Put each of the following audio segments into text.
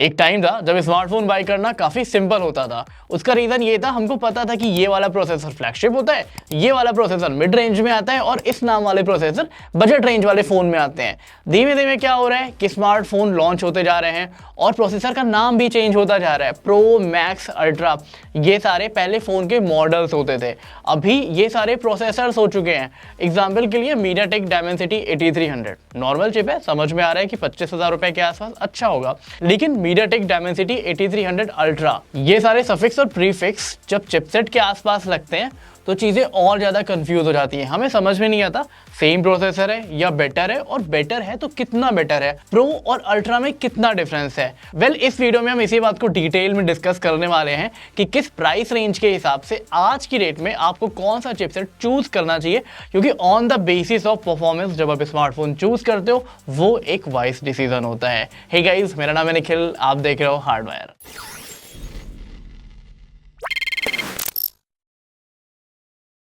एक टाइम था जब स्मार्टफोन बाय करना काफी सिंपल होता था। उसका रीजन ये था, हमको पता था कि ये वाला प्रोसेसर फ्लैगशिप होता है, ये वाला प्रोसेसर मिड रेंज में आता है और इस नाम वाले प्रोसेसर बजट रेंज वाले फोन में आते हैं। धीमे धीमे क्या हो रहा है कि स्मार्टफोन लॉन्च होते जा रहे हैं और प्रोसेसर का नाम भी चेंज होता जा रहा है। प्रो, मैक्स, अल्ट्रा, ये सारे पहले फोन के मॉडल्स होते थे, अभी ये सारे प्रोसेसर्स हो चुके हैं। एग्जाम्पल के लिए मीडियाटेक डायमेंसिटी 8300 नॉर्मल चिप है, समझ में आ रहा है कि 25,000 रुपए के आसपास अच्छा होगा। लेकिन मीडियाटेक डायमेंसिटी 8300 अल्ट्रा, ये सारे सफिक्स और प्रीफिक्स जब चिपसेट के आसपास लगते हैं तो चीजें और ज्यादा कंफ्यूज हो जाती हैं। हमें समझ में नहीं आता सेम प्रोसेसर है या बेटर है, और बेटर है तो कितना बेटर है, प्रो और अल्ट्रा में कितना डिफरेंस है। वेल, इस वीडियो में हम इसी बात को डिटेल में डिस्कस करने वाले हैं कि किस प्राइस रेंज के हिसाब से आज की डेट में आपको कौन सा चिपसेट चूज करना चाहिए, क्योंकि on the basis of performance जब आप स्मार्टफोन चूज करते हो वो एक वाइज डिसीजन होता है। हे गाइस, मेरा नाम है निखिल, आप देख रहे हो हार्डवायर।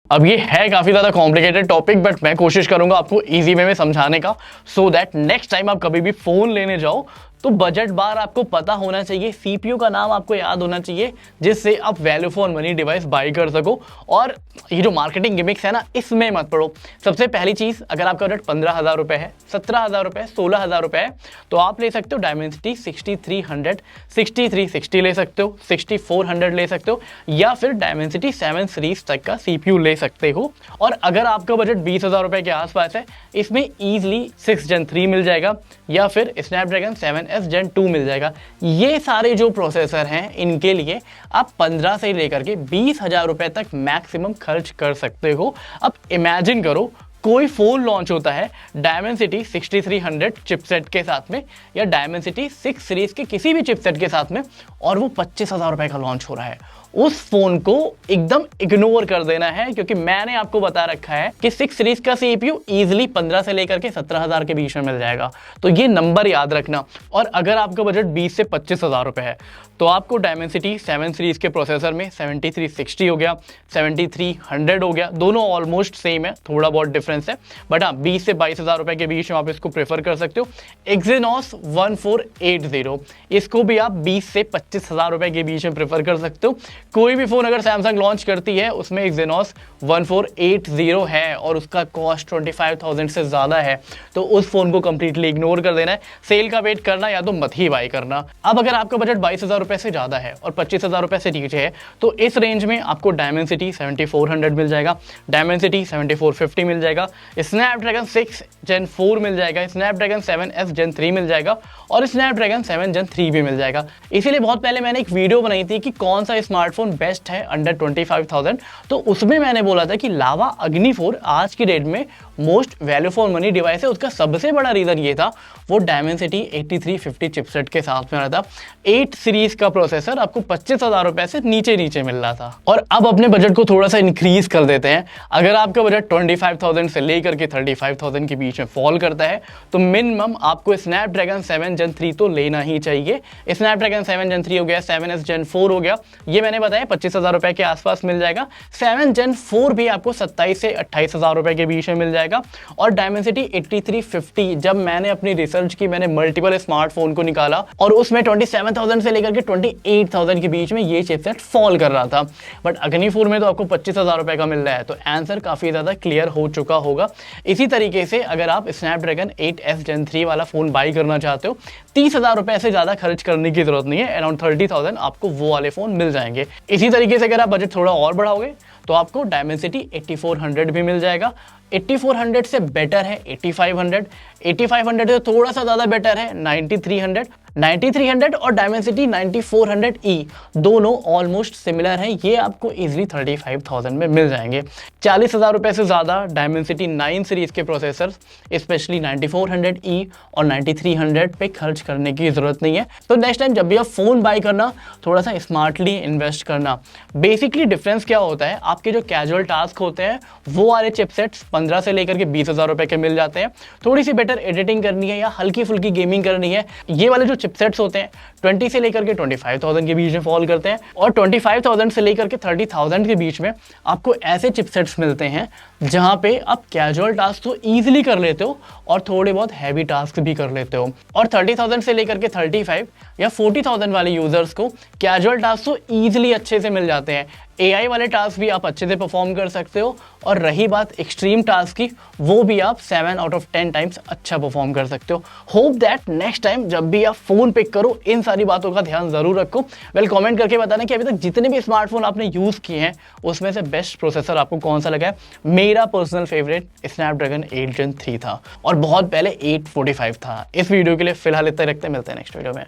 अब ये है काफी ज्यादा कॉम्प्लिकेटेड टॉपिक, बट मैं कोशिश करूंगा आपको इजी वे में समझाने का, सो दैट नेक्स्ट टाइम आप कभी भी फोन लेने जाओ तो बजट बार आपको पता होना चाहिए, सीपीयू का नाम आपको याद होना चाहिए, जिससे आप value for money device buy कर सको। और ये जो मार्केटिंग गिमिक्स है ना, इसमें मत पड़ो। सबसे पहली चीज, अगर आपका बजट 15,000 रुपए है, 17,000 रुपए, 16,000 रुपए है, तो आप ले सकते हो डायमेंसिटी 6300, 6360 ले सकते हो, 6400 ले सकते हो, या फिर डायमेंसिटी 7 सीरीज तक का सीपीयू ले सकते हो। और अगर आपका बजट 20,000 रुपए के आसपास है, इसमें इजिली 6 Gen 3 मिल जाएगा या फिर स्नैपड्रैगन 7S Gen 2 मिल जाएगा। ये सारे जो प्रोसेसर हैं, इनके लिए आप 15 से लेकर के 20,000 रुपए तक मैक्सिमम खर्च कर सकते हो। अब इमेजिन करो कोई फोन लॉन्च होता है डायमेंसिटी 6300 चिपसेट के साथ में या डायमेंसिटी 6 सीरीज के किसी भी चिपसेट के साथ में, और वो 25,000 रुपए का लॉन्च हो रहा है। उस फोन को एकदम इग्नोर कर देना है, क्योंकि मैंने आपको बता रखा है कि 6 सीरीज का सीपीयू इजीली 15 से लेकर के 17,000 के बीच में मिल जाएगा। तो ये नंबर याद रखना। और अगर आपका बजट 20 से 25,000 रुपए है, तो आपको डायमेंसिटी 7 सीरीज के प्रोसेसर में 7360 हो गया, 7300 हो गया, दोनों ऑलमोस्ट सेम है, थोड़ा बहुत डिफरेंस है, बट हाँ 20 से 22,000 रुपए के बीच में आप इसको प्रेफर कर सकते हो। एक्सिनोस 1480, इसको भी आप 20 से 25,000 रुपए के बीच में प्रेफर कर सकते हो। कोई भी फोन अगर सैमसंग लॉन्च करती है उसमें एक्सिनोस 1480 है और उसका कॉस्ट 25,000 से ज्यादा है, तो उस फोन को कंप्लीटली इग्नोर कर देना है। सेल का वेट करना या तो मत ही बाय करना। अब अगर आपका बजट 22,000 रुपए से ज्यादा है और 25,000 रुपए से नीचे है, तो इस रेंज में आपको डायमेंसिटी 7400 मिल जाएगा, डायमेंसिटी 7450 मिल जाएगा, स्नैपड्रैगन 6 Gen 4 मिल जाएगा, स्नैपड्रैगन 7S Gen 3 मिल जाएगा और स्नैपड्रैगन 7 Gen 3 भी मिल जाएगा। इसीलिए बहुत पहले मैंने एक वीडियो बनाई थी कि कौन सा स्मार्टफोन बेस्ट है अंडर 25,000, तो उसमें मैंने बोला था कि लावा अग्नि 4 आज की डेट में most value for money device है। उसका सबसे बड़ा रीजन ये था, वो डायमेंसिटी 8350 चिपसेट के साथ में रहा था। 8 सीरीज का प्रोसेसर आपको 25,000 रुपए से नीचे नीचे मिल रहा था। और अब अपने बजट को थोड़ा सा इंक्रीज कर देते हैं। अगर आपका बजट 25,000 से लेकर के 35,000 के बीच में फॉल करता है, तो मिनिमम आपको स्नैपड्रैगन 7 Gen 3 तो लेना ही चाहिए। स्नैपड्रैगन 7 Gen 3 हो गया, 7S Gen 4 हो गया, ये मैंने बताया 25,000 रुपए के आसपास मिल जाएगा। 7 Gen 4 भी आपको 27 से 28,000 रुपए के बीच में मिल जाएगा। और डायमेंसिटी 8350, जब मैंने अपनी रिसर्च की, मैंने मल्टीपल स्मार्टफोन को निकाला और उसमें 27,000 से लेकर के 28,000 के बीच में ये चिपसेट फॉल कर रहा था। बट अग्नि 4 में तो आपको 25,000 रुपए का मिल रहा है, तो आंसर काफी ज्यादा क्लियर हो चुका होगा। इसी तरीके से अगर आप स्नैपड्रैगन 8S Gen 3 वाला फोन बाय करना चाहते हो, 30,000 रुपए से ज्यादा खर्च करने की जरूरत नहीं है, अराउंड 30,000 आपको वो वाले फोन मिल जाएंगे। इसी तरीके से अगर आप बजट थोड़ा और बढ़ाओगे तो आपको डायमेंसिटी 8400 भी मिल जाएगा। 8400 से बेटर है 8500, 8500 से थोड़ा सा ज्यादा बेटर है 9300, 9300 और डायमेंसिटी 9400E, दोनों ऑलमोस्ट सिमिलर हैं। ये आपको इजीली 35,000 में मिल जाएंगे। 40,000 रुपए से ज्यादा डायमेंसिटी 9 सीरीज के प्रोसेसर, स्पेशली 9400E और 9300 पे खर्च करने की जरूरत नहीं है। तो नेक्स्ट टाइम जब भी आप फोन बाय करना, थोड़ा सा स्मार्टली इन्वेस्ट करना। बेसिकली डिफरेंस क्या होता है, आपके जो कैजुअल टास्क होते हैं वो वाले चिपसेट्स 15 से लेकर के 20,000 रुपए के मिल जाते हैं। थोड़ी सी बेटर एडिटिंग करनी है या हल्की फुल्की गेमिंग करनी है, ये वाले जो चिपसेट्स होते हैं 20 से लेकर के 25,000 के बीच में फॉल करते हैं, और 25,000 से लेकर के 30,000 के बीच में आपको ऐसे चिपसेट्स मिलते हैं जहां पे आप कैजुअल टास्क तो ईजिली कर लेते हो और थोड़े बहुत हैवी टास्क भी कर लेते हो। और 30,000 से लेकर के 35 या 40,000 वाले यूजर्स को कैजुअल टास्क तो ईजिली अच्छे से मिल जाते हैं, AI वाले टास्क भी आप अच्छे से परफॉर्म कर सकते हो, और रही बात एक्सट्रीम टास्क की, वो भी आप 7 आउट ऑफ 10 टाइम्स अच्छा परफॉर्म कर सकते हो। होप दैट नेक्स्ट टाइम जब भी आप फोन पिक करो इन सारी बातों का ध्यान जरूर रखो। वेल कमेंट करके बताना कि अभी तक जितने भी स्मार्टफोन आपने यूज किए हैं उसमें से बेस्ट प्रोसेसर आपको कौन सा लगा है। मेरा पर्सनल फेवरेट स्नैपड्रैगन 8 Gen 3 था, और बहुत पहले 845 था। इस वीडियो के लिए फिलहाल इतना रखते हैं, मिलते हैं नेक्स्ट वीडियो में।